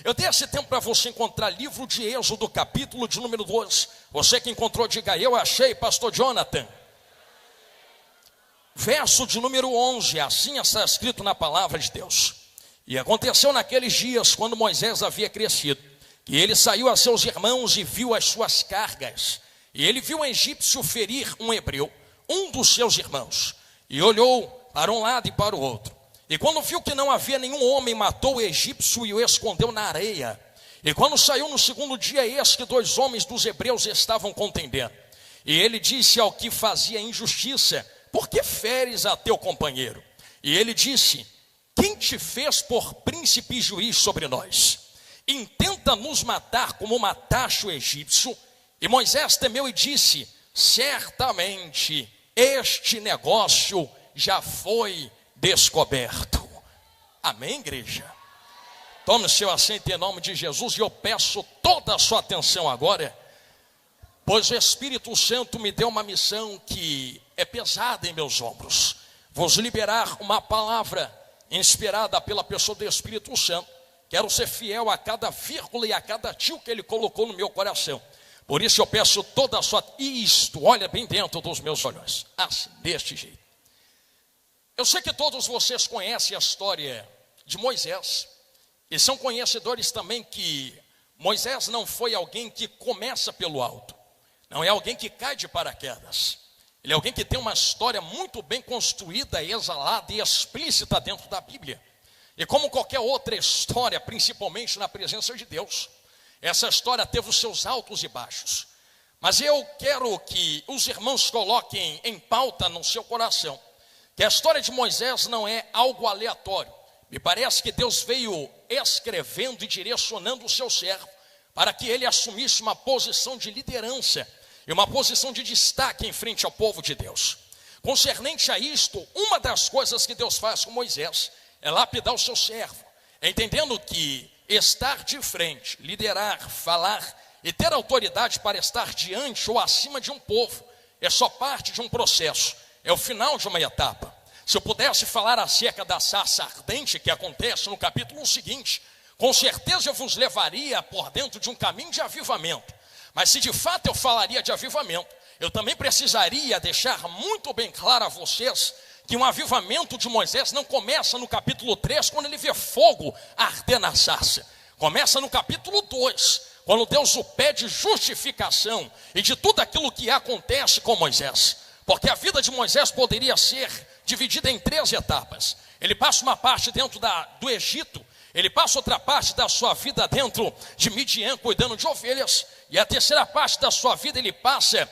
Eu dei esse tempo para você encontrar livro de Êxodo, capítulo de número 2. Você que encontrou, diga: eu achei, pastor Jonathan. Verso de número 11, assim está escrito na palavra de Deus. E aconteceu naqueles dias, quando Moisés havia crescido, que ele saiu a seus irmãos e viu as suas cargas. E ele viu um egípcio ferir um hebreu, um dos seus irmãos, e olhou para um lado e para o outro. E quando viu que não havia nenhum homem, matou o egípcio e o escondeu na areia. E quando saiu no segundo dia, eis que 2 homens dos hebreus estavam contendendo. E ele disse ao que fazia injustiça: por que feres a teu companheiro? E ele disse: quem te fez por príncipe e juiz sobre nós? Intenta nos matar como mataste o egípcio. E Moisés temeu e disse: certamente este negócio já foi descoberto. Amém, igreja? Tome seu assento em nome de Jesus. E eu peço toda a sua atenção agora, pois o Espírito Santo me deu uma missão que é pesada em meus ombros. Vou liberar uma palavra inspirada pela pessoa do Espírito Santo. Quero ser fiel a cada vírgula e a cada tio que ele colocou no meu coração. Por isso eu peço toda a sua... Isto, olha bem dentro dos meus olhos. Assim, deste jeito. Eu sei que todos vocês conhecem a história de Moisés. E são conhecedores também que Moisés não foi alguém que começa pelo alto. Não é alguém que cai de paraquedas. Ele é alguém que tem uma história muito bem construída, exalada e explícita dentro da Bíblia. E como qualquer outra história, principalmente na presença de Deus, essa história teve os seus altos e baixos. Mas eu quero que os irmãos coloquem em pauta no seu coração que a história de Moisés não é algo aleatório. Me parece que Deus veio escrevendo e direcionando o seu servo para que ele assumisse uma posição de liderança e uma posição de destaque em frente ao povo de Deus. Concernente a isto, uma das coisas que Deus faz com Moisés é lapidar o seu servo, entendendo que estar de frente, liderar, falar e ter autoridade para estar diante ou acima de um povo é só parte de um processo, é o final de uma etapa. Se eu pudesse falar acerca da sarça ardente que acontece no capítulo seguinte, com certeza eu vos levaria por dentro de um caminho de avivamento. Mas se de fato eu falaria de avivamento, eu também precisaria deixar muito bem claro a vocês que um avivamento de Moisés não começa no capítulo 3, quando ele vê fogo arder na sarça. Começa no capítulo 2, quando Deus o pede justificação e de tudo aquilo que acontece com Moisés. Porque a vida de Moisés poderia ser dividida em 3 etapas. Ele passa uma parte dentro do Egito, ele passa outra parte da sua vida dentro de Midian, cuidando de ovelhas, e a terceira parte da sua vida ele passa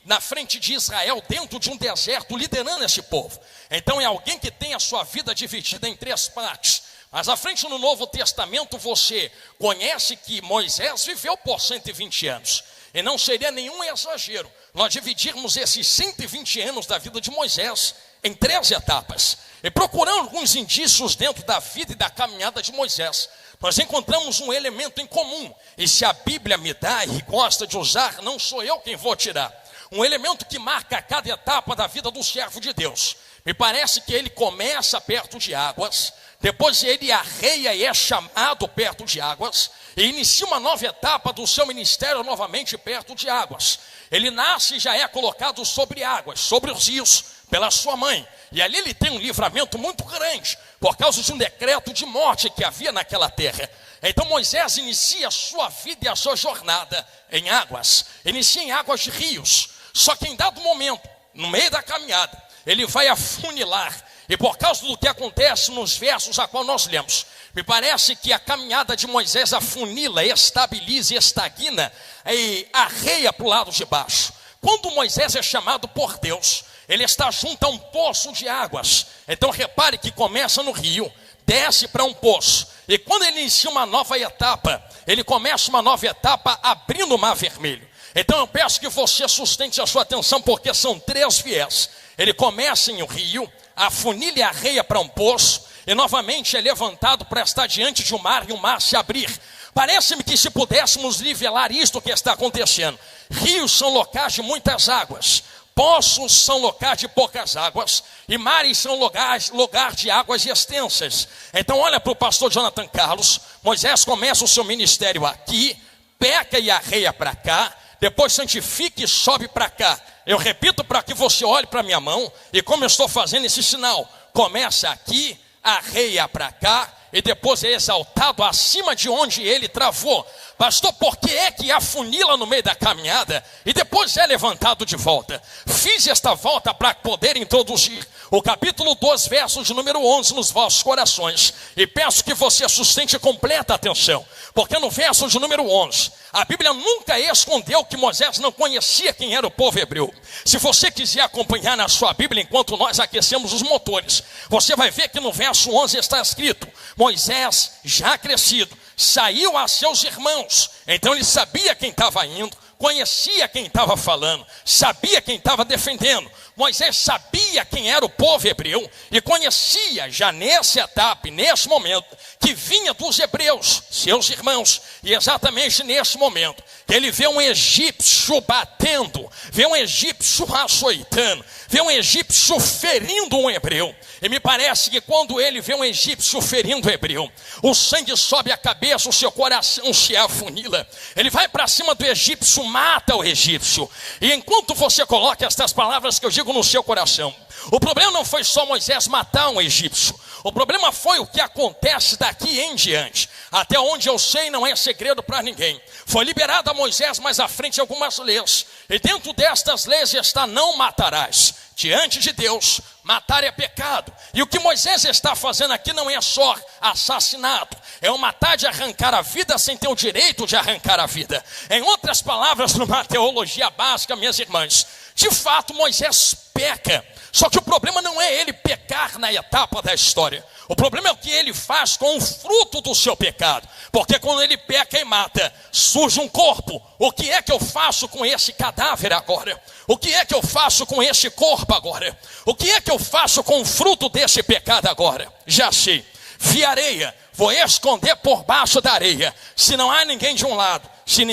na frente de Israel, dentro de um deserto, liderando esse povo. Então é alguém que tem a sua vida dividida em 3 partes. Mas à frente no Novo Testamento você conhece que Moisés viveu por 120 anos. E não seria nenhum exagero nós dividirmos esses 120 anos da vida de Moisés em 3 etapas. E procurando alguns indícios dentro da vida e da caminhada de Moisés, nós encontramos um elemento em comum. E se a Bíblia me dá e gosta de usar, não sou eu quem vou tirar. Um elemento que marca cada etapa da vida do servo de Deus. Me parece que ele começa perto de águas, depois ele arreia e é chamado perto de águas, e inicia uma nova etapa do seu ministério novamente perto de águas. Ele nasce e já é colocado sobre águas, sobre os rios, pela sua mãe. E ali ele tem um livramento muito grande, por causa de um decreto de morte que havia naquela terra. Então Moisés inicia a sua vida e a sua jornada em águas, inicia em águas de rios. Só que em dado momento, no meio da caminhada, ele vai afunilar. E por causa do que acontece nos versos a qual nós lemos, me parece que a caminhada de Moisés afunila, estabiliza e estagna e arreia para o lado de baixo. Quando Moisés é chamado por Deus, ele está junto a um poço de águas. Então repare que começa no rio, desce para um poço. E quando ele inicia uma nova etapa, ele começa uma nova etapa abrindo o Mar Vermelho. Então eu peço que você sustente a sua atenção, porque são 3 viés. Ele começa em um rio, afunila e arreia para um poço, e novamente é levantado para estar diante de um mar e o mar se abrir. Parece-me que se pudéssemos nivelar isto que está acontecendo, rios são locais de muitas águas, Poços são lugar de poucas águas, e mares são lugar de águas extensas. Então olha para o pastor Jonathan Carlos. Moisés começa o seu ministério aqui, peca e arreia para cá, depois santifica e sobe para cá. Eu repito para que você olhe para a minha mão, e como eu estou fazendo esse sinal, começa aqui, arreia para cá, e depois é exaltado acima de onde ele travou. Pastor, por que é que afunila no meio da caminhada e depois é levantado de volta? Fiz esta volta para poder introduzir o capítulo 2, versos de número 11 nos vossos corações. E peço que você sustente completa atenção, porque no verso de número 11, a Bíblia nunca escondeu que Moisés não conhecia quem era o povo hebreu. Se você quiser acompanhar na sua Bíblia enquanto nós aquecemos os motores, você vai ver que no verso 11 está escrito: Moisés, já crescido, saiu a seus irmãos. Então ele sabia quem estava indo, conhecia quem estava falando, sabia quem estava defendendo. Moisés sabia quem era o povo hebreu e conhecia já nessa etapa, nesse momento, que vinha dos hebreus, seus irmãos. E exatamente nesse momento, ele vê um egípcio batendo, vê um egípcio açoitando, vê um egípcio ferindo um hebreu. E me parece que quando ele vê um egípcio ferindo o hebreu, o sangue sobe a cabeça, o seu coração se afunila. Ele vai para cima do egípcio, mata o egípcio. E enquanto você coloca estas palavras que eu digo no seu coração, o problema não foi só Moisés matar um egípcio. O problema foi o que acontece daqui em diante. Até onde eu sei, não é segredo para ninguém. Foi liberado a Moisés mais à frente algumas leis. E dentro destas leis está: não matarás. Diante de Deus, matar é pecado. E o que Moisés está fazendo aqui não é só assassinato, é o matar de arrancar a vida sem ter o direito de arrancar a vida. Em outras palavras, numa teologia básica, minhas irmãs, de fato Moisés peca. Só que o problema não é ele pecar na etapa da história. O problema é o que ele faz com o fruto do seu pecado. Porque quando ele peca e mata, surge um corpo. O que é que eu faço com esse cadáver agora? O que é que eu faço com esse corpo agora? O que é que eu faço com o fruto desse pecado agora? Já sei. Vi areia, vou esconder por baixo da areia. Se não há ninguém de um lado, se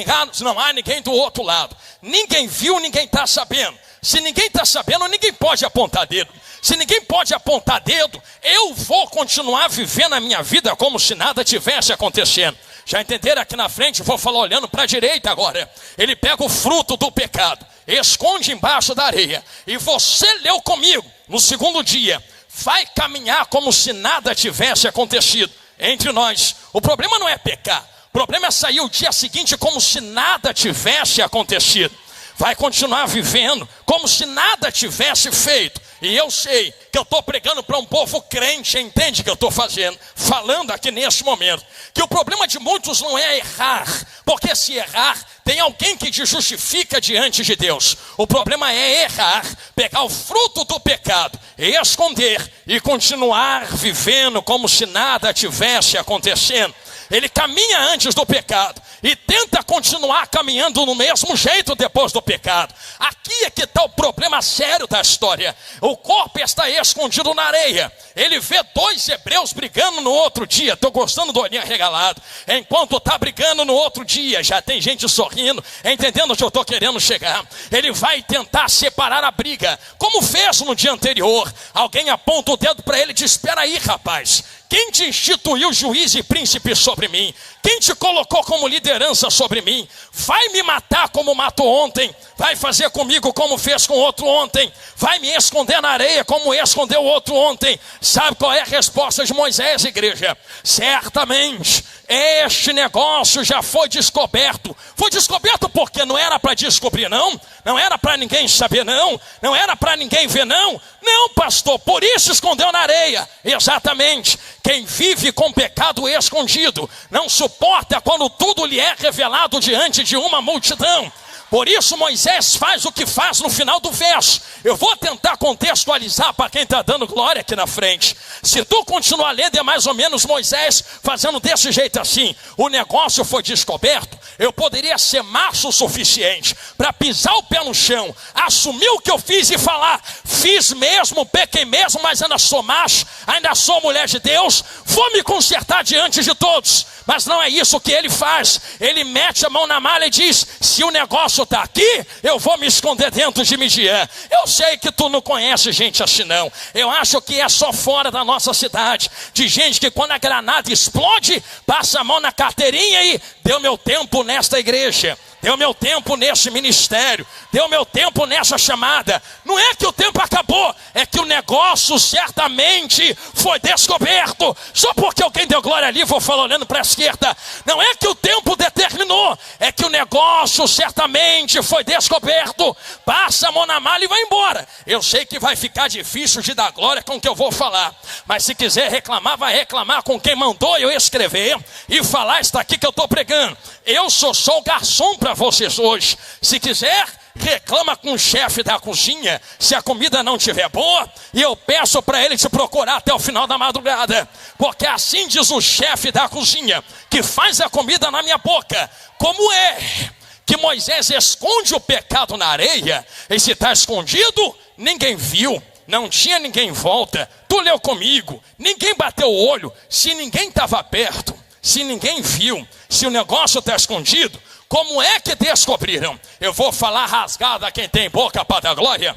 não há ninguém do outro lado, ninguém viu, ninguém está sabendo. Se ninguém está sabendo, ninguém pode apontar dedo. Se ninguém pode apontar dedo, eu vou continuar vivendo a minha vida como se nada tivesse acontecendo. Já entenderam aqui na frente? Vou falar olhando para a direita agora. Ele pega o fruto do pecado, esconde embaixo da areia. E você leu comigo, no segundo dia, vai caminhar como se nada tivesse acontecido entre nós. O problema não é pecar. O problema é sair o dia seguinte como se nada tivesse acontecido. Vai continuar vivendo como se nada tivesse feito. E eu sei que eu estou pregando para um povo crente, entende o que eu estou falando aqui nesse momento. Que o problema de muitos não é errar, porque se errar, tem alguém que te justifica diante de Deus. O problema é errar, pegar o fruto do pecado, esconder e continuar vivendo como se nada tivesse acontecendo. Ele caminha antes do pecado e tenta continuar caminhando no mesmo jeito depois do pecado. Aqui é que está o problema sério da história. O corpo está escondido na areia. Ele vê dois hebreus brigando no outro dia. Estou gostando do olhinho arregalado. Enquanto está brigando no outro dia, já tem gente sorrindo, entendendo onde eu estou querendo chegar. Ele vai tentar separar a briga, como fez no dia anterior. Alguém aponta o dedo para ele e diz: espera aí, rapaz. Quem te instituiu juiz e príncipe sobre mim? Quem te colocou como liderança sobre mim? Vai me matar como matou ontem? Vai fazer comigo como fez com outro ontem? Vai me esconder na areia como escondeu o outro ontem? Sabe qual é a resposta de Moisés, igreja? Certamente este negócio já foi descoberto. Foi descoberto porque não era para descobrir, não? Não era para ninguém saber, não? Não era para ninguém ver, não? Não, pastor, por isso escondeu na areia. Exatamente. Quem vive com pecado escondido não suporta quando tudo lhe é revelado diante de uma multidão. Por isso Moisés faz o que faz no final do verso. Eu vou tentar contextualizar para quem está dando glória aqui na frente. Se tu continuar lendo, é mais ou menos Moisés fazendo desse jeito assim. O negócio foi descoberto, Eu poderia ser macho o suficiente para pisar o pé no chão, assumir o que eu fiz e falar: fiz mesmo, pequei mesmo, mas ainda sou macho, ainda sou mulher de Deus, vou me consertar diante de todos. Mas não é isso que ele faz. Ele mete a mão na mala e diz: se o negócio está aqui, eu vou me esconder dentro de Midian. Eu sei que tu não conhece gente assim não. Eu acho que é só fora da nossa cidade, de gente que quando a granada explode, passa a mão na carteirinha e deu meu tempo nesta igreja, deu meu tempo nesse ministério, deu meu tempo nessa chamada. Não é que o tempo acabou, é que o negócio certamente foi descoberto. Só porque alguém deu glória ali, vou falar olhando para a esquerda. Não é que o tempo determinou, é que o negócio certamente foi descoberto. Passa a mão na mala e vai embora. Eu sei que vai ficar difícil de dar glória com o que eu vou falar, mas se quiser reclamar, vai reclamar com quem mandou eu escrever e falar está aqui que eu estou pregando. Eu sou só o garçom para vocês hoje. Se quiser, reclama com o chefe da cozinha se a comida não estiver boa, e eu peço para ele te procurar até o final da madrugada, porque assim diz o chefe da cozinha que faz a comida na minha boca. Como é que Moisés esconde o pecado na areia, e se está escondido, ninguém viu, não tinha ninguém em volta, tu leu comigo, ninguém bateu o olho, se ninguém estava perto, se ninguém viu, se o negócio está escondido, como é que descobriram? Eu vou falar rasgado a quem tem boca para dar glória.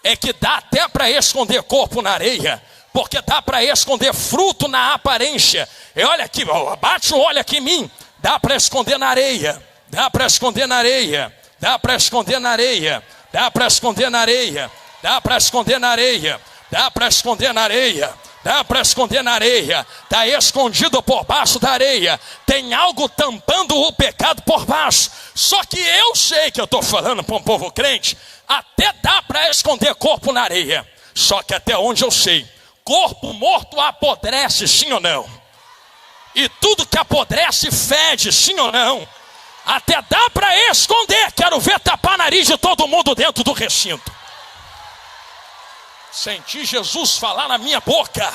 É que dá até para esconder corpo na areia, porque dá para esconder fruto na aparência. E olha aqui, bate o olho aqui em mim. Dá para esconder na areia, dá para esconder na areia, dá para esconder na areia, dá para esconder na areia, dá para esconder na areia, dá para esconder na areia. Dá para esconder na areia, está escondido por baixo da areia, tem algo tampando o pecado por baixo. Só que eu sei que eu estou falando para um povo crente, até dá para esconder corpo na areia, só que até onde eu sei, corpo morto apodrece, sim ou não? E tudo que apodrece fede, sim ou não? Até dá para esconder, quero ver tapar nariz de todo mundo dentro do recinto. Senti Jesus falar na minha boca.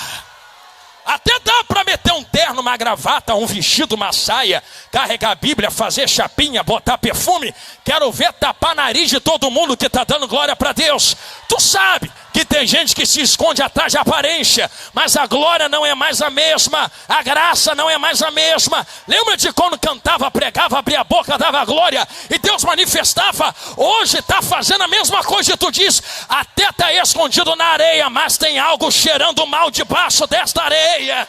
Até dá para meter um terno, uma gravata, um vestido, uma saia, carregar a Bíblia, fazer chapinha, botar perfume. Quero ver tapar nariz de todo mundo que está dando glória para Deus. Tu sabe que tem gente que se esconde atrás de aparência, mas a glória não é mais a mesma, a graça não é mais a mesma. Lembra de quando cantava, pregava, abria a boca, dava glória e Deus manifestava? Hoje está fazendo a mesma coisa e tu diz, até está escondido na areia, mas tem algo cheirando mal debaixo desta areia.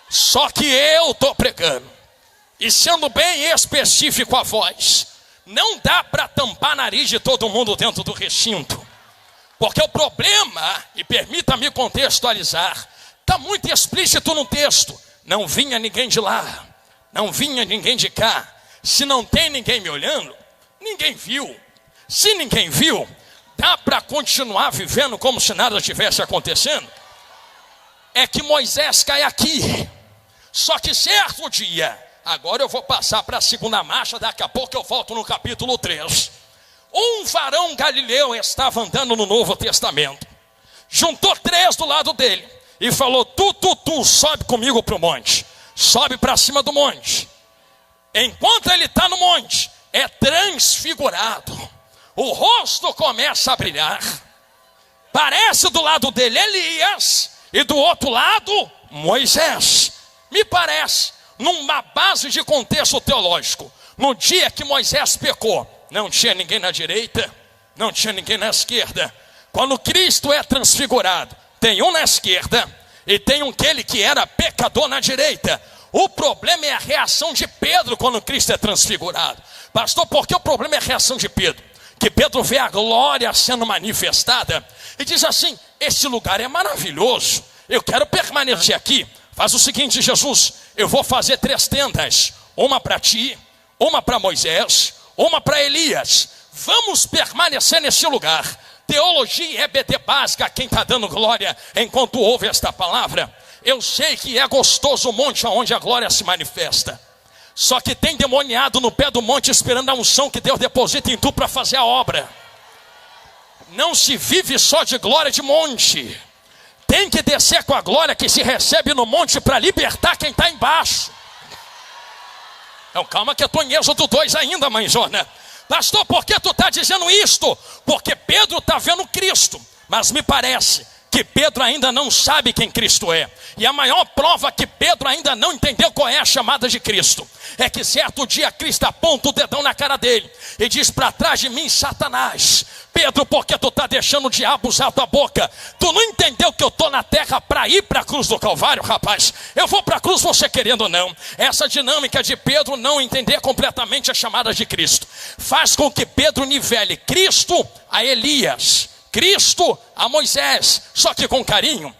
Só que eu estou pregando, e sendo bem específico a voz, não dá para tampar nariz de todo mundo dentro do recinto, porque o problema, e permita-me contextualizar, está muito explícito no texto. Não vinha ninguém de lá, não vinha ninguém de cá. Se não tem ninguém me olhando, ninguém viu. Se ninguém viu, dá para continuar vivendo como se nada estivesse acontecendo? É que Moisés cai aqui. Só que certo dia, agora eu vou passar para a segunda marcha, daqui a pouco eu volto no capítulo 3. Um varão galileu estava andando no Novo Testamento. Juntou 3 do lado dele e falou: tu, sobe comigo para o monte. Sobe para cima do monte. Enquanto ele está no monte, é transfigurado. O rosto começa a brilhar. Parece do lado dele Elias e do outro lado Moisés. Me parece, numa base de contexto teológico, no dia que Moisés pecou, não tinha ninguém na direita, não tinha ninguém na esquerda. Quando Cristo é transfigurado, tem um na esquerda e tem aquele que era pecador na direita. O problema é a reação de Pedro quando Cristo é transfigurado. Pastor, por que o problema é a reação de Pedro? Que Pedro vê a glória sendo manifestada e diz assim: esse lugar é maravilhoso, eu quero permanecer aqui. Faz o seguinte, Jesus, eu vou fazer 3 tendas, uma para ti, uma para Moisés, uma para Elias. Vamos permanecer nesse lugar. Teologia e EBD básica, quem está dando glória enquanto ouve esta palavra. Eu sei que é gostoso o monte onde a glória se manifesta. Só que tem demoniado no pé do monte esperando a unção que Deus deposita em tu para fazer a obra. Não se vive só de glória de monte. Tem que descer com a glória que se recebe no monte para libertar quem está embaixo. Não, calma que eu estou em Êxodo 2 ainda, mãezona. Pastor, por que tu está dizendo isto? Porque Pedro está vendo Cristo. Mas me parece que Pedro ainda não sabe quem Cristo é. E a maior prova que Pedro ainda não entendeu qual é a chamada de Cristo é que certo dia Cristo aponta o dedão na cara dele e diz: para trás de mim, Satanás. Pedro, por que tu está deixando o diabo usar a tua boca? Tu não entendeu que eu estou na terra para ir para a cruz do Calvário, rapaz? Eu vou para a cruz você querendo ou não. Essa dinâmica de Pedro não entender completamente a chamada de Cristo faz com que Pedro nivele Cristo a Elias, Cristo a Moisés, só que com carinho.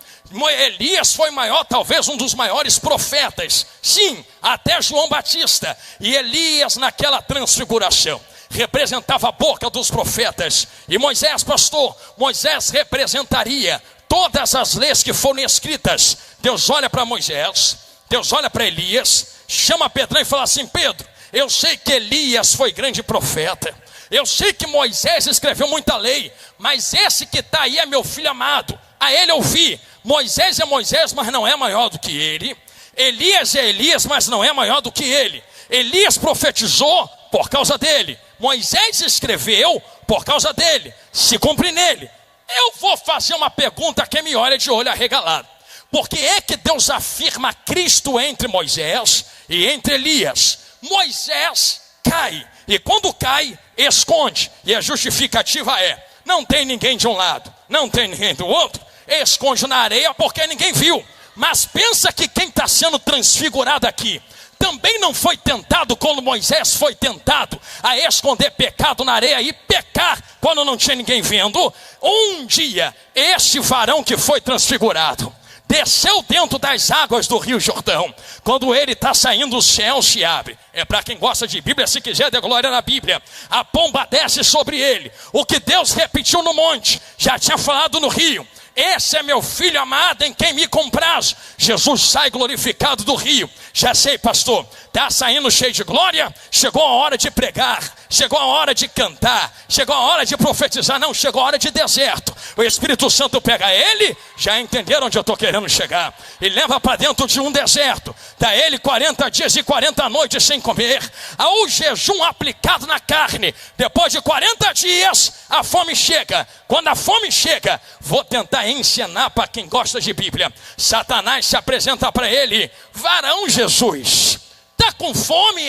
Elias foi maior, talvez um dos maiores profetas, sim, até João Batista. E Elias naquela transfiguração representava a boca dos profetas. E Moisés, pastor, Moisés representaria todas as leis que foram escritas. Deus olha para Moisés, Deus olha para Elias, chama Pedrão e fala assim: Pedro, eu sei que Elias foi grande profeta, eu sei que Moisés escreveu muita lei, mas esse que está aí é meu filho amado, a ele eu vi. Moisés é Moisés, mas não é maior do que ele. Elias é Elias, mas não é maior do que ele. Elias profetizou por causa dele. Moisés escreveu por causa dele. Se cumpre nele. Eu vou fazer uma pergunta que me olha de olho arregalado. Por que é que Deus afirma Cristo entre Moisés e entre Elias? Moisés cai, e quando cai, esconde. E a justificativa é: não tem ninguém de um lado, não tem ninguém do outro. Esconde na areia porque ninguém viu. Mas pensa que quem está sendo transfigurado aqui também não foi tentado quando Moisés foi tentado a esconder pecado na areia e pecar quando não tinha ninguém vendo. Um dia, este varão que foi transfigurado desceu dentro das águas do Rio Jordão. Quando ele está saindo, o céu se abre. É para quem gosta de Bíblia, se quiser ter glória na Bíblia. A pomba desce sobre ele. O que Deus repetiu no monte, já tinha falado no rio. Esse é meu filho amado em quem me compraz. Jesus sai glorificado do rio. Já sei, pastor, está saindo cheio de glória. Chegou a hora de pregar, chegou a hora de cantar, chegou a hora de profetizar. Não, chegou a hora de deserto. O Espírito Santo pega ele. Já entenderam onde eu estou querendo chegar? E leva para dentro de um deserto. Dá ele 40 dias e 40 noites sem comer. Ao jejum aplicado na carne. Depois de 40 dias, a fome chega. Quando a fome chega, vou tentar ensinar para quem gosta de Bíblia. Satanás se apresenta para ele: varão Jesus, está com fome?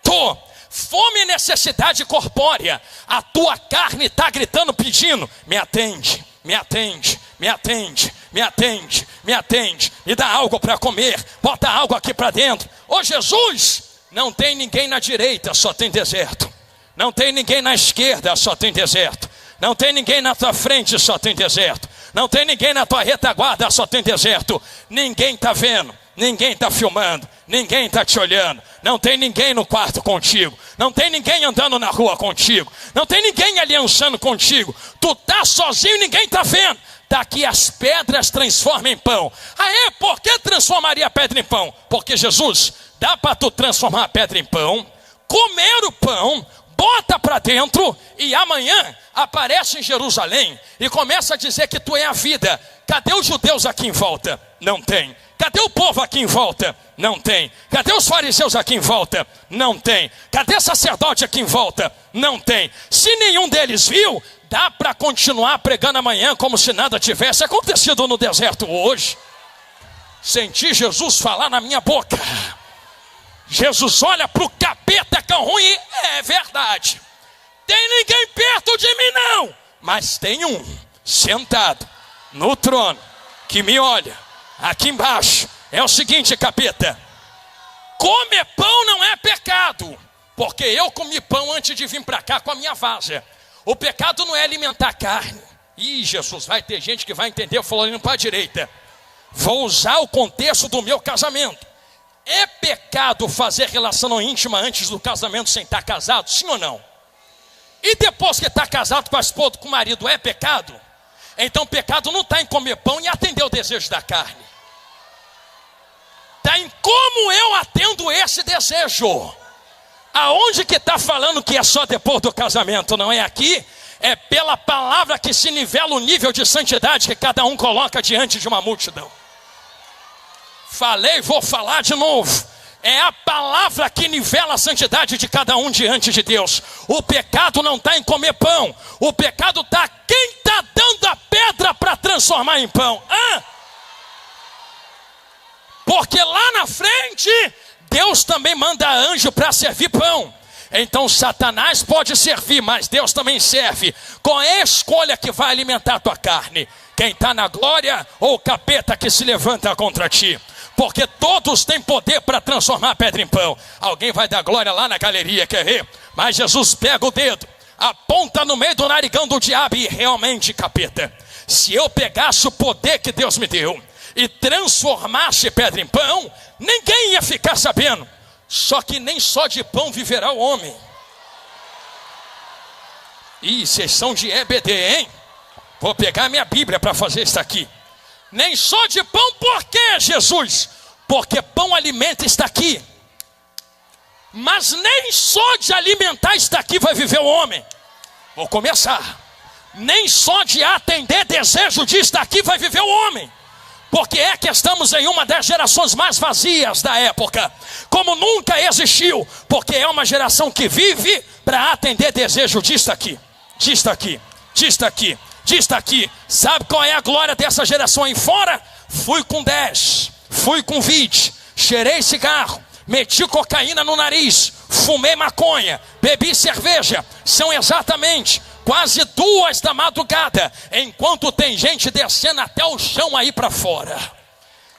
Tô. Fome e necessidade corpórea. A tua carne está gritando, pedindo: me atende, me atende, me atende, me atende, me atende, me dá algo para comer, bota algo aqui para dentro. Ô Jesus, não tem ninguém na direita, só tem deserto. Não tem ninguém na esquerda, só tem deserto. Não tem ninguém na tua frente, só tem deserto. Não tem ninguém na tua retaguarda, só tem deserto. Ninguém está vendo, ninguém está filmando, ninguém está te olhando. Não tem ninguém no quarto contigo. Não tem ninguém andando na rua contigo. Não tem ninguém aliançando contigo. Tu tá sozinho e ninguém está vendo. Daqui as pedras transformam em pão. Por que transformaria a pedra em pão? Porque Jesus, dá para tu transformar a pedra em pão, comer o pão, bota para dentro e amanhã aparece em Jerusalém e começa a dizer que tu é a vida. Cadê os judeus aqui em volta? Não tem. Cadê o povo aqui em volta? Não tem. Cadê os fariseus aqui em volta? Não tem. Cadê sacerdote aqui em volta? Não tem. Se nenhum deles viu, dá para continuar pregando amanhã como se nada tivesse acontecido no deserto hoje. Senti Jesus falar na minha boca. Jesus olha para o capeta que é ruim e é verdade. Tem ninguém perto de mim não, mas tem um sentado no trono que me olha aqui embaixo. É o seguinte, capeta: comer pão não é pecado, porque eu comi pão antes de vir para cá com a minha vaza. O pecado não é alimentar a carne. Ih, Jesus, vai ter gente que vai entender falando para a direita. Vou usar o contexto do meu casamento. É pecado fazer relação íntima antes do casamento sem estar casado? Sim ou não? E depois que está casado com a esposa, com o marido, é pecado? Então pecado não está em comer pão e atender o desejo da carne. Está em como eu atendo esse desejo. Aonde que está falando que é só depois do casamento? Não é aqui? É pela palavra palavra que se nivela o nível de santidade que cada um coloca diante de uma multidão. Falei, vou falar de novo. É a palavra que nivela a santidade de cada um diante de Deus. O pecado não está em comer pão. O pecado está quem está dando a pedra para transformar em pão. Porque lá na frente, Deus também manda anjo para servir pão. Então Satanás pode servir, mas Deus também serve. Qual é a escolha que vai alimentar a tua carne? Quem está na glória ou o capeta que se levanta contra ti? Porque todos têm poder para transformar a pedra em pão. Alguém vai dar glória lá na galeria, quer ver? Mas Jesus pega o dedo, aponta no meio do narigão do diabo e realmente, capeta, se eu pegasse o poder que Deus me deu e transformasse pedra em pão, ninguém ia ficar sabendo. Só que nem só de pão viverá o homem. Ih, vocês são de EBD, hein? Vou pegar minha Bíblia para fazer isso aqui. Nem só de pão, por quê, Jesus? Porque pão alimenta está aqui. Mas nem só de alimentar está aqui vai viver o homem. Vou começar. Nem só de atender desejo de estar aqui vai viver o homem. Porque é que estamos em uma das gerações mais vazias da época. Como nunca existiu. Porque é uma geração que vive para atender desejo disto aqui. Disto aqui. Disto aqui. Disto aqui. Sabe qual é a glória dessa geração aí fora? Fui com 10. Fui com 20. Cheirei cigarro. Meti cocaína no nariz. Fumei maconha. Bebi cerveja. São exatamente quase 2 da madrugada, enquanto tem gente descendo até o chão aí para fora,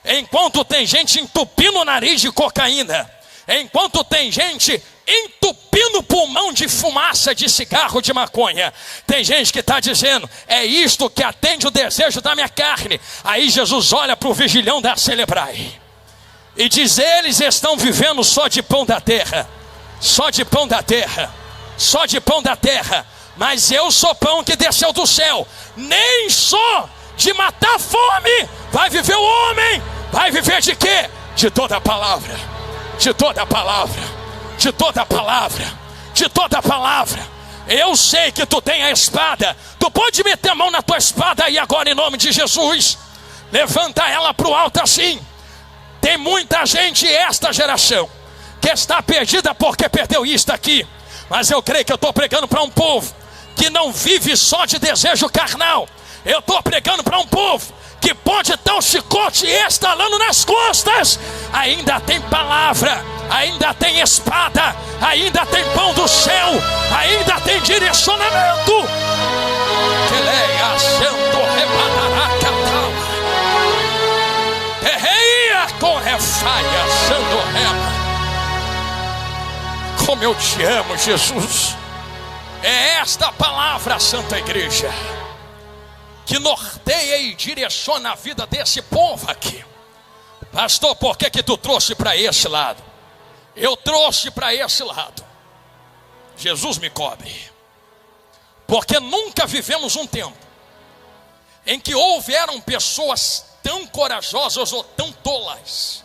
enquanto tem gente entupindo o nariz de cocaína, enquanto tem gente entupindo o pulmão de fumaça de cigarro de maconha, tem gente que está dizendo, é isto que atende o desejo da minha carne. Aí Jesus olha para o vigilhão da Celebrai e diz, eles estão vivendo só de pão da terra, só de pão da terra, só de pão da terra. Mas eu sou pão que desceu do céu. Nem só de matar fome vai viver o homem. Vai viver de quê? De toda a palavra. De toda a palavra. De toda a palavra. De toda a palavra. Eu sei que tu tem a espada. Tu pode meter a mão na tua espada aí agora em nome de Jesus. Levanta ela para o alto assim. Tem muita gente, esta geração, que está perdida porque perdeu isto aqui. Mas eu creio que eu estou pregando para um povo que não vive só de desejo carnal. Eu estou pregando para um povo que pode estar o chicote estalando nas costas. Ainda tem palavra, ainda tem espada, ainda tem pão do céu, ainda tem direcionamento. Como eu te amo, Jesus. É esta palavra, Santa Igreja, que norteia e direciona a vida desse povo aqui. Pastor, por que tu trouxe para esse lado? Eu trouxe para esse lado. Jesus me cobre. Porque nunca vivemos um tempo em que houveram pessoas tão corajosas ou tão tolas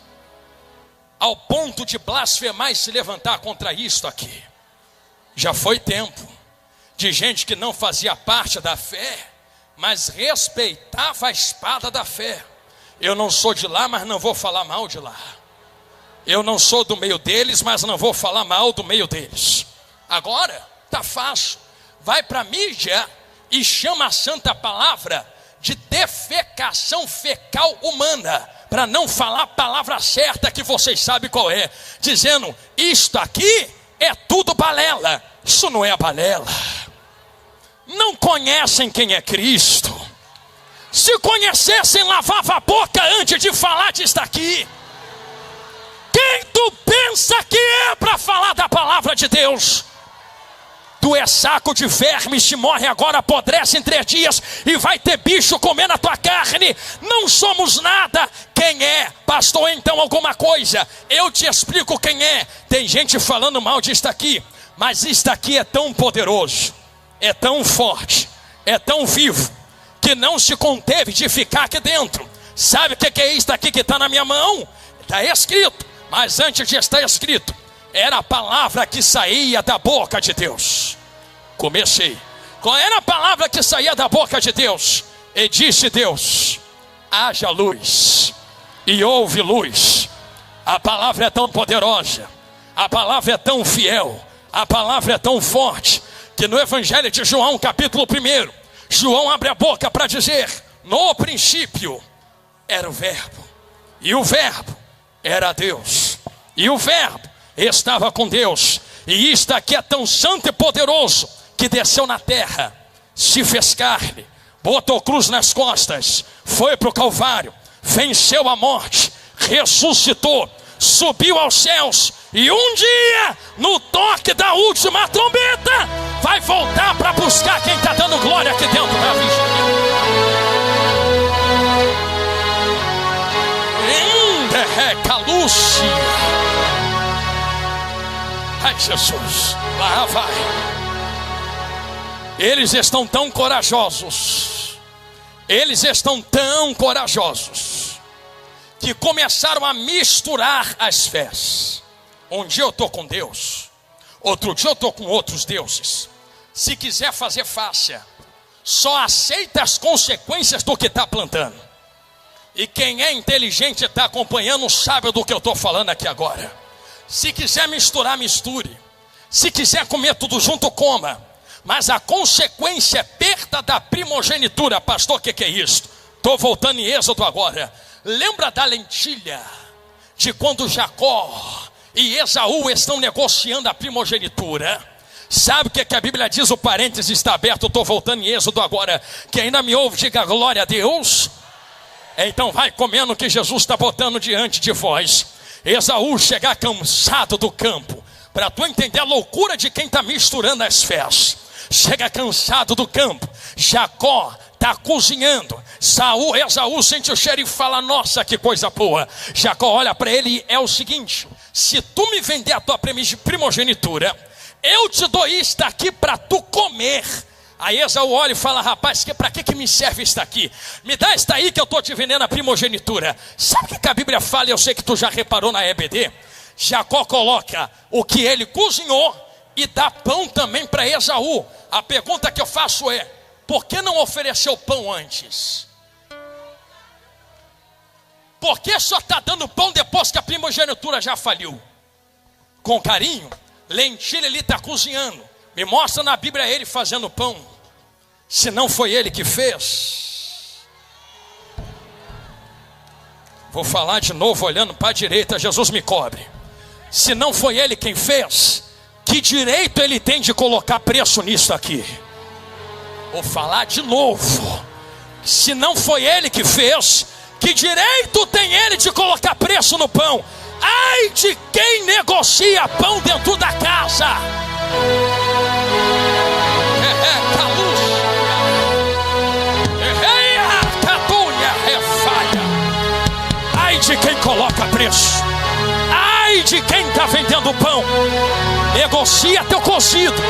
ao ponto de blasfemar e se levantar contra isto aqui. Já foi tempo de gente que não fazia parte da fé, mas respeitava a espada da fé. Eu não sou de lá, mas não vou falar mal de lá. Eu não sou do meio deles, mas não vou falar mal do meio deles. Agora, tá fácil. Vai para a mídia e chama a santa palavra de defecação fecal humana, para não falar a palavra certa que vocês sabem qual é. Dizendo, isto aqui é tudo balela. Isso não é a balela. Não conhecem quem é Cristo. Se conhecessem, lavava a boca antes de falar disso aqui. Quem tu pensa que é para falar da palavra de Deus? Tu é saco de vermes, te morre agora, apodrece em 3 dias e vai ter bicho comendo a tua carne. Não somos nada. Quem é? Pastor, então alguma coisa. Eu te explico quem é. Tem gente falando mal disso aqui, mas isto aqui é tão poderoso, é tão forte, é tão vivo, que não se conteve de ficar aqui dentro. Sabe o que é isto aqui que está na minha mão? Está escrito, mas antes de estar escrito, era a palavra que saía da boca de Deus. Comecei. Qual era a palavra que saía da boca de Deus? E disse Deus: haja luz, e houve luz. A palavra é tão poderosa, a palavra é tão fiel, a palavra é tão forte, que no Evangelho de João, capítulo 1, João abre a boca para dizer: no princípio era o verbo, e o verbo era Deus, e o verbo estava com Deus. E isto aqui é tão santo e poderoso, que desceu na terra, se fez carne, botou cruz nas costas, foi para o Calvário, venceu a morte, ressuscitou, subiu aos céus, e um dia, no toque da última trombeta, vai voltar para buscar quem está dando glória aqui dentro da vigília. Ai, Jesus, lá vai. Eles estão tão corajosos, que começaram a misturar as fés. Um dia eu estou com Deus, outro dia eu estou com outros deuses. Se quiser fazer, faça. Só aceita as consequências do que está plantando. E quem é inteligente está acompanhando, sabe do que eu estou falando aqui agora. Se quiser misturar, misture. Se quiser comer tudo junto, coma. Mas a consequência é perda da primogenitura. Pastor, o que é isso? Estou voltando em Êxodo agora. Lembra da lentilha? De quando Jacó e Esaú estão negociando a primogenitura. Sabe o que a Bíblia diz? O parênteses está aberto. Estou voltando em Êxodo agora. Quem ainda me ouve, diga glória a Deus. Então vai comendo o que Jesus está botando diante de vós. Esaú chegar cansado do campo. Para tu entender a loucura de quem está misturando as fés. Chega cansado do campo. Jacó está cozinhando. Esaú sente o cheiro e fala: nossa, que coisa boa. Jacó olha para ele e é o seguinte: se tu me vender a tua primogenitura, eu te dou isto aqui para tu comer. Aí Esaú olha e fala: rapaz, para que me serve isso aqui? Me dá isso aí que eu estou te vendendo a primogenitura. Sabe o que a Bíblia fala? Eu sei que tu já reparou na EBD. Jacó coloca o que ele cozinhou e dá pão também para Esaú. A pergunta que eu faço é: por que não ofereceu pão antes? Por que só está dando pão depois que a primogenitura já faliu? Com carinho, lentilha ele está cozinhando. Me mostra na Bíblia ele fazendo pão. Se não foi ele que fez. Vou falar de novo olhando para a direita, Jesus me cobre. Se não foi ele quem fez, que direito ele tem de colocar preço nisso aqui? Vou falar de novo. Se não foi ele que fez, que direito tem ele de colocar preço no pão? Ai de quem negocia pão dentro da casa. Ai de quem coloca preço. Ai de quem está vendendo pão. Negocia teu cozido,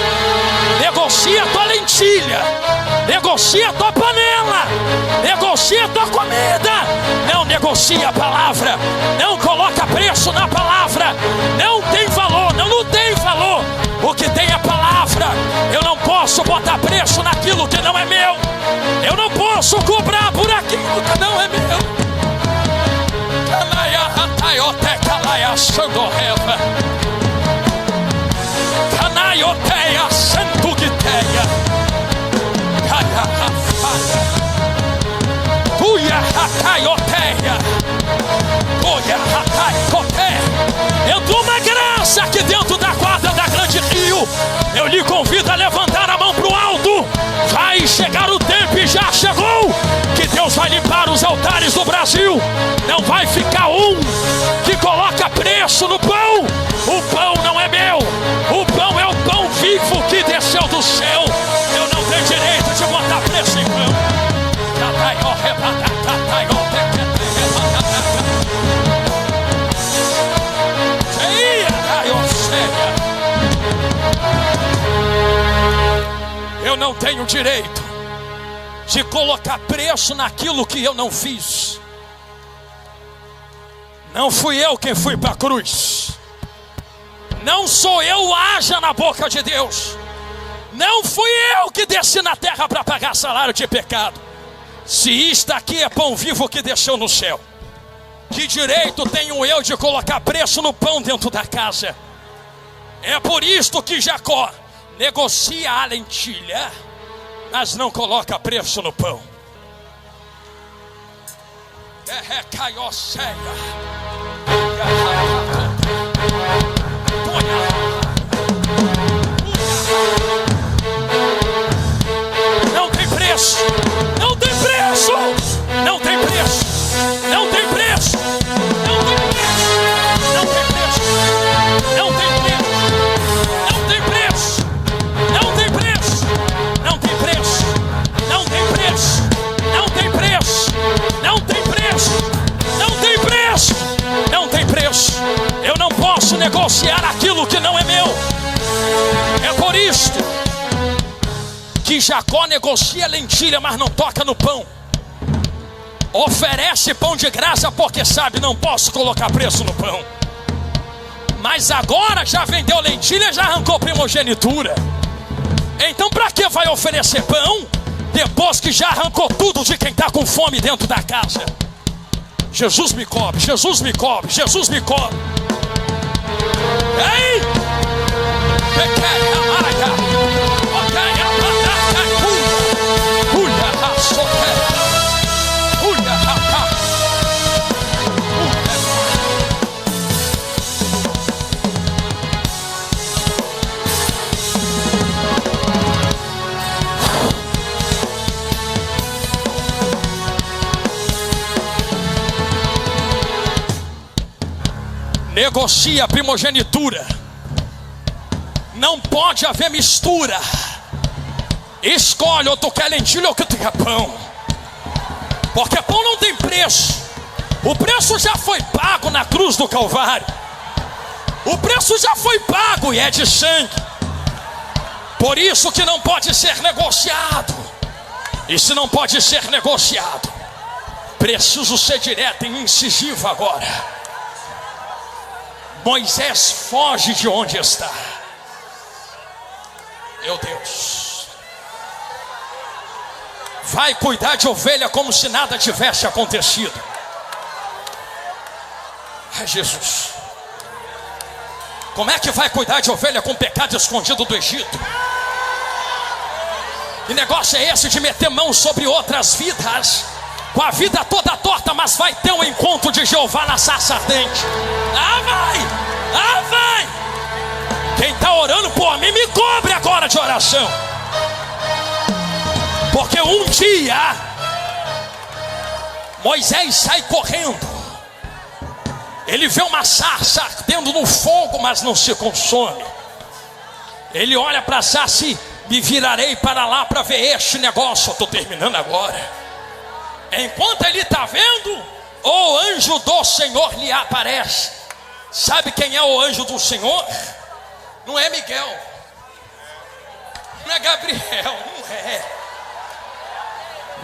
negocia tua lentilha, negocia tua panela, negocia tua comida. Não negocia a palavra, não coloca preço na palavra. Não tem valor, não tem valor. O que tem é a palavra. Eu não posso botar preço naquilo que não é meu. Eu não posso cobrar por aquilo que não é meu. Canaioteia, Santuguiteia, Tuia Racaioteia, Tuia Racaicoté. Entrou uma graça aqui dentro da quadra da Grande Rio. Eu lhe convido a levantar a mão pro alto. Vai chegar o tempo e já chegou, que Deus vai limpar os altares do Brasil. Não vai ficar um que coloca preço no pão. O pão não é meu. O pão é o pão vivo que desceu do céu. Eu não tenho direito de botar preço em pão. Eu não tenho direito de colocar preço naquilo que eu não fiz. Não fui eu quem fui para a cruz. Não sou eu, haja na boca de Deus. Não fui eu que desci na terra para pagar salário de pecado. Se isto aqui é pão vivo que desceu no céu, que direito tenho eu de colocar preço no pão dentro da casa? É por isto que Jacó negocia a lentilha, mas não coloca preço no pão. Não tem preço, não tem preço, não tem preço, não tem preço, não tem preço, não tem preço, não tem preço, não tem preço, não tem preço, não tem preço, não tem preço, não tem preço, não tem preço, não tem preço. Eu não posso negociar aquilo que não é meu. É por isso que Jacó negocia lentilha, mas não toca no pão. Oferece pão de graça porque sabe, não posso colocar preço no pão. Mas agora já vendeu lentilha, já arrancou primogenitura. Então para que vai oferecer pão depois que já arrancou tudo de quem está com fome dentro da casa? Jesus me cobre, Jesus me cobre, Jesus me cobre. Ei! Negocia a primogenitura. Não pode haver mistura. Escolhe, ou tu quer lentilha ou tu quer pão. Porque pão não tem preço. O preço já foi pago na cruz do Calvário. O preço já foi pago e é de sangue. Por isso que não pode ser negociado. E se não pode ser negociado, preciso ser direto e incisivo agora. Moisés foge de onde está. Meu Deus. Vai cuidar de ovelha como se nada tivesse acontecido. Ai, Jesus. Como é que vai cuidar de ovelha com pecado escondido do Egito? Que negócio é esse de meter mão sobre outras vidas? Com a vida toda torta, mas vai ter um encontro de Jeová na sarça ardente. Ah, vai! Ah, vai! Quem está orando por mim, me cobre agora de oração. Porque um dia Moisés sai correndo. Ele vê uma sarça ardendo no fogo, mas não se consome. Ele olha para a sarça e me virarei para lá para ver este negócio. Eu estou terminando agora. Enquanto ele está vendo, o anjo do Senhor lhe aparece. Sabe quem é o anjo do Senhor? Não é Miguel, não é Gabriel, não é.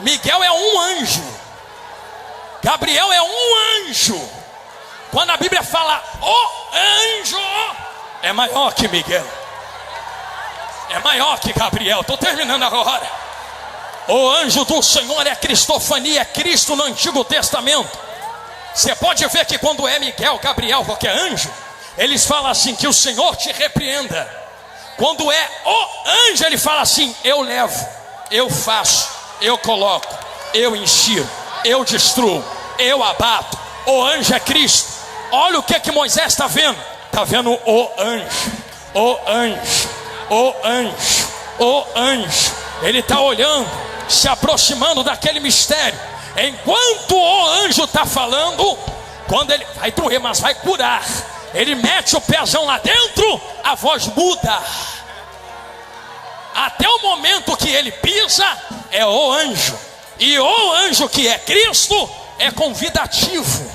Miguel é um anjo, Gabriel é um anjo. Quando a Bíblia fala o anjo, é maior que Miguel, é maior que Gabriel. Estou terminando agora. O anjo do Senhor é cristofania, é Cristo no Antigo Testamento. Você pode ver que quando é Miguel, Gabriel, qualquer anjo, eles falam assim, que o Senhor te repreenda. Quando é o anjo, ele fala assim, eu levo, eu faço, eu coloco, eu insiro, eu destruo, eu abato. O anjo é Cristo. Olha o que Moisés está vendo. Está vendo o anjo, o anjo, o anjo, o anjo. Ele está olhando, se aproximando daquele mistério. Enquanto o anjo está falando, quando ele vai doer, mas vai curar, ele mete o pezão lá dentro, a voz muda. Até o momento que ele pisa, é o anjo. E o anjo que é Cristo é convidativo.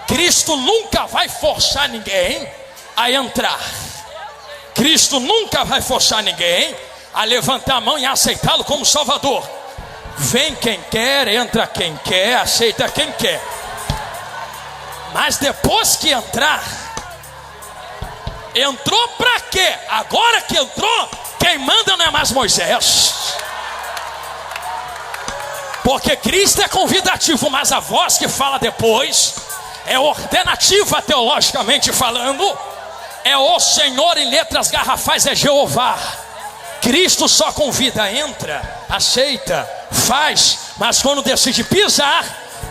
Cristo nunca vai forçar ninguém a entrar. Cristo nunca vai forçar ninguém a levantar a mão e aceitá-lo como Salvador. Vem quem quer, entra quem quer, aceita quem quer. Mas depois que entrar, entrou para quê? Agora que entrou, Quem manda não é mais Moisés, porque Cristo é convidativo, mas a voz que fala depois é ordenativa, teologicamente falando. É o Senhor, em letras garrafais é Jeová. Cristo só convida, entra, aceita, faz, mas quando decide pisar,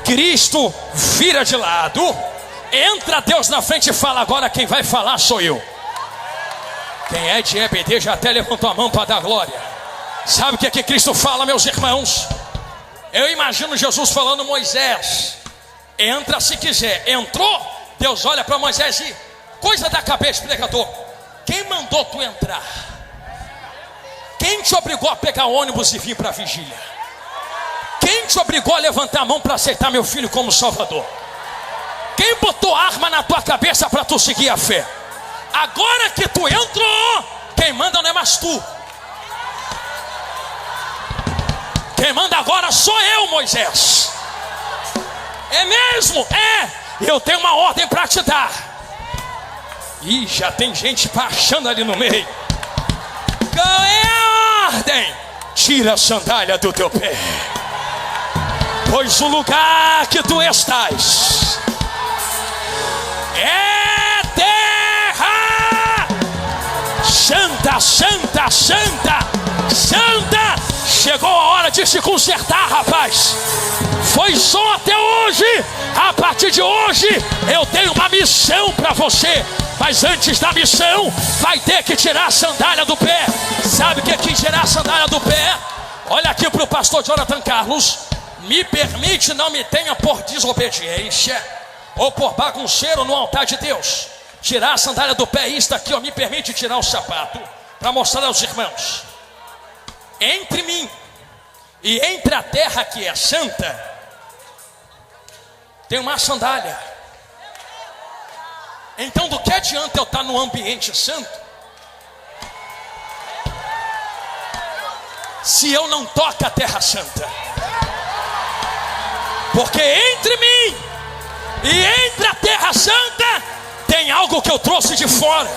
Cristo vira de lado. Entra Deus na frente e fala: agora quem vai falar sou eu. Quem é de EBD já até levantou a mão para dar glória. Sabe o que é que Cristo fala, meus irmãos? Eu imagino Jesus falando: Moisés, entra se quiser. Entrou, Deus olha para Moisés e coisa da cabeça, pregador: quem mandou tu entrar? Quem te obrigou a pegar ônibus e vir para a vigília? Quem te obrigou a levantar a mão para aceitar meu filho como Salvador? Quem botou arma na tua cabeça para tu seguir a fé? Agora que tu entrou, quem manda não é mais tu. Quem manda agora sou eu, Moisés. É mesmo? É. Eu tenho uma ordem para te dar. Ih, já tem gente baixando ali no meio. Qual é a ordem? Tira a sandália do teu pé, pois o lugar que tu estás é terra santa, santa, santa, santa. Chegou a hora de se consertar, rapaz. Foi só até hoje. A partir de hoje eu tenho uma missão para você. Mas antes da missão, vai ter que tirar a sandália do pé. Sabe o que é que tirar a sandália do pé? Olha aqui para o pastor Jonathan Carlos. Me permite, não me tenha por desobediência ou por bagunceiro no altar de Deus. Tirar a sandália do pé, isto aqui, ó, me permite tirar o sapato para mostrar aos irmãos. Entre mim e entre a terra que é santa, tem uma sandália. Então do que adianta eu estar no ambiente santo se eu não toco a terra santa? Porque entre mim e entre a terra santa tem algo que eu trouxe de fora.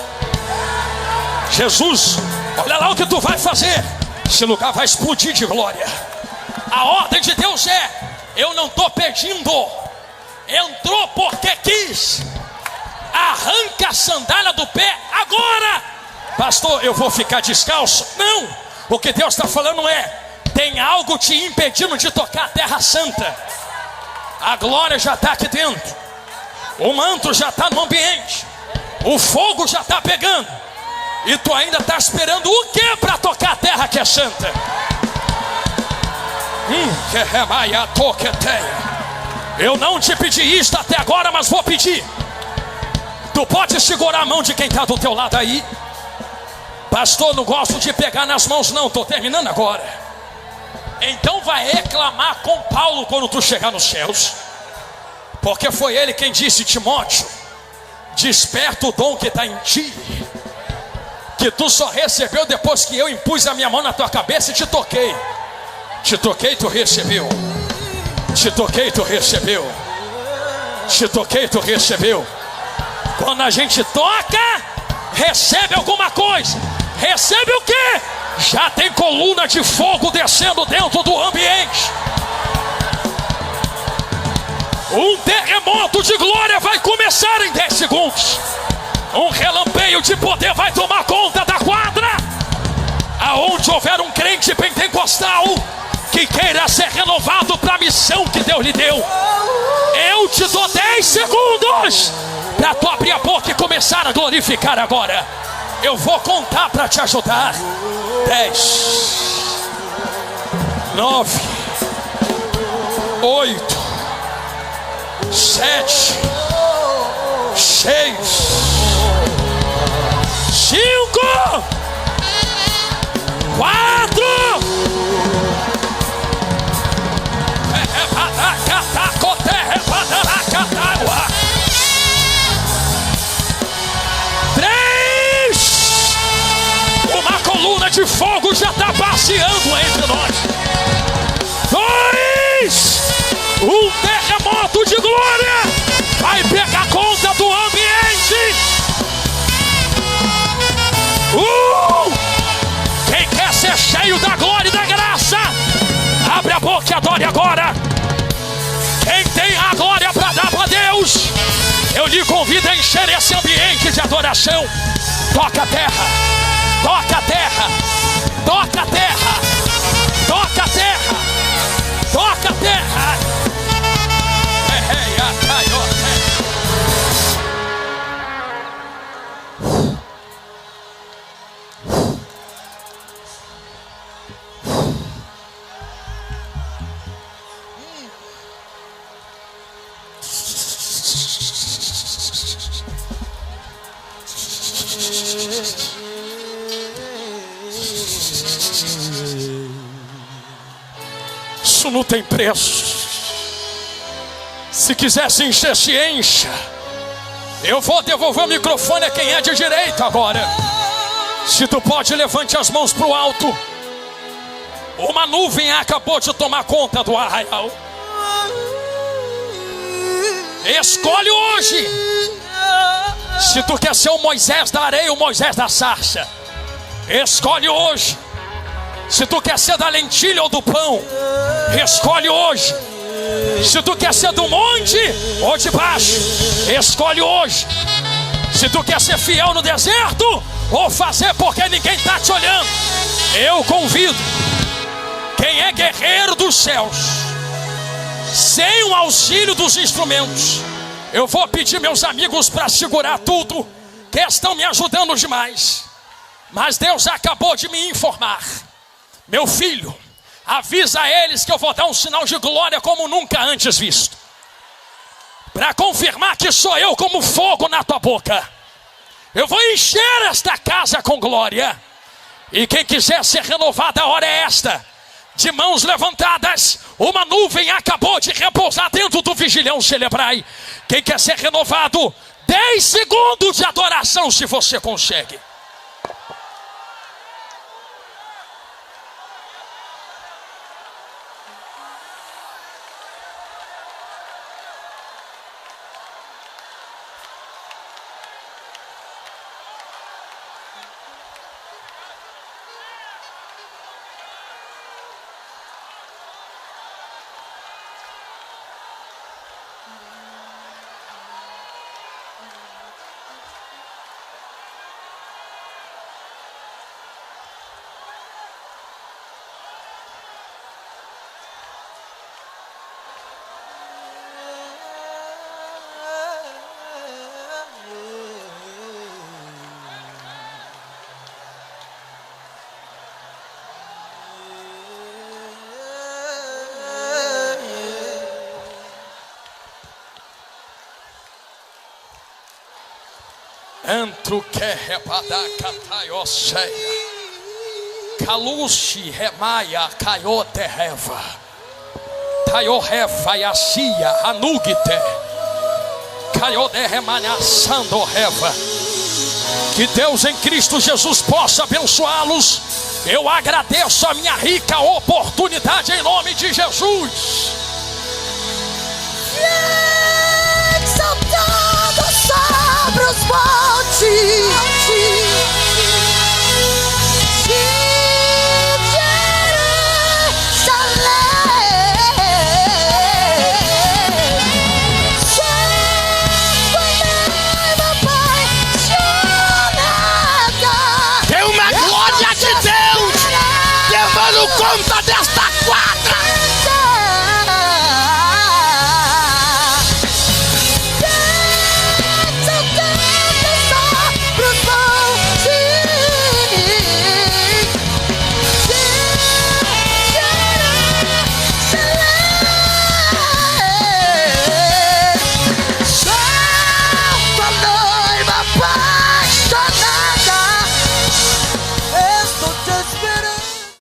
Jesus, olha lá o que tu vai fazer. Esse lugar vai explodir de glória. A ordem de Deus é: eu não estou pedindo, entrou porque quis. Arranca a sandália do pé agora. Pastor, eu vou ficar descalço? Não, o que Deus está falando é: tem algo te impedindo de tocar a terra santa. A glória já está aqui dentro, o manto já está no ambiente, o fogo já está pegando, e tu ainda está esperando o que para tocar a terra que é santa? Eu não te pedi isto até agora, mas vou pedir. Tu pode segurar a mão de quem está do teu lado aí? Pastor, não gosto de pegar nas mãos não, estou terminando agora. Então vai reclamar com Paulo quando tu chegar nos céus, porque foi ele quem disse: Timóteo, desperta o dom que está em ti, que tu só recebeu depois que eu impus a minha mão na tua cabeça e te toquei. Te toquei, tu recebeu. Te toquei, tu recebeu. Te toquei, tu recebeu. Quando a gente toca, recebe alguma coisa. Recebe o quê? Já tem coluna de fogo descendo dentro do ambiente. Um terremoto de glória vai começar em 10 segundos. Um relampeio de poder vai tomar conta da quadra. Aonde houver um crente pentecostal que queira ser renovado para a missão que Deus lhe deu, eu te dou 10 segundos para tu abrir a boca e começar a glorificar agora. Eu vou contar para te ajudar. 10, 9, 8, 7, 6, 5, 4. 3. Uma coluna de fogo já está passeando entre nós. 2. Um terremoto de glória vai pegar conta do ambiente. glória agora. Quem tem a glória para dar para Deus, eu lhe convido a encher esse ambiente de adoração. Toca a terra, toca a terra, toca a terra, toca a terra, toca a terra. Isso não tem preço. Se quiser se encher, se encha. Eu vou devolver o microfone a quem é de direito agora. Se tu pode, levante as mãos para o alto. Uma nuvem acabou de tomar conta do arraial. Escolhe hoje. Se tu quer ser o Moisés da areia, o Moisés da sarça, escolhe hoje. Se tu quer ser da lentilha ou do pão, escolhe hoje. Se tu quer ser do monte ou de baixo, escolhe hoje. Se tu quer ser fiel no deserto ou fazer porque ninguém está te olhando, eu convido quem é guerreiro dos céus, sem o auxílio dos instrumentos. Eu vou pedir meus amigos para segurar tudo, que estão me ajudando demais. Mas Deus acabou de me informar. Meu filho, avisa a eles que eu vou dar um sinal de glória como nunca antes visto, para confirmar que sou eu como fogo na tua boca. Eu vou encher esta casa com glória. E quem quiser ser renovado, a hora é esta. De mãos levantadas, uma nuvem acabou de repousar dentro do vigilhão Celebrai. Quem quer ser renovado, 10 segundos de adoração, se você consegue. Antro que rebadaca taioseia, caluche remaia caiote reva, taiorefa yacia anugite, caiode remanhaçando reva. Que Deus em Cristo Jesus possa abençoá-los. Eu agradeço a minha rica oportunidade em nome de Jesus. Exaltado sobre os montes, tem uma glória de Deus levando conta desta quadra.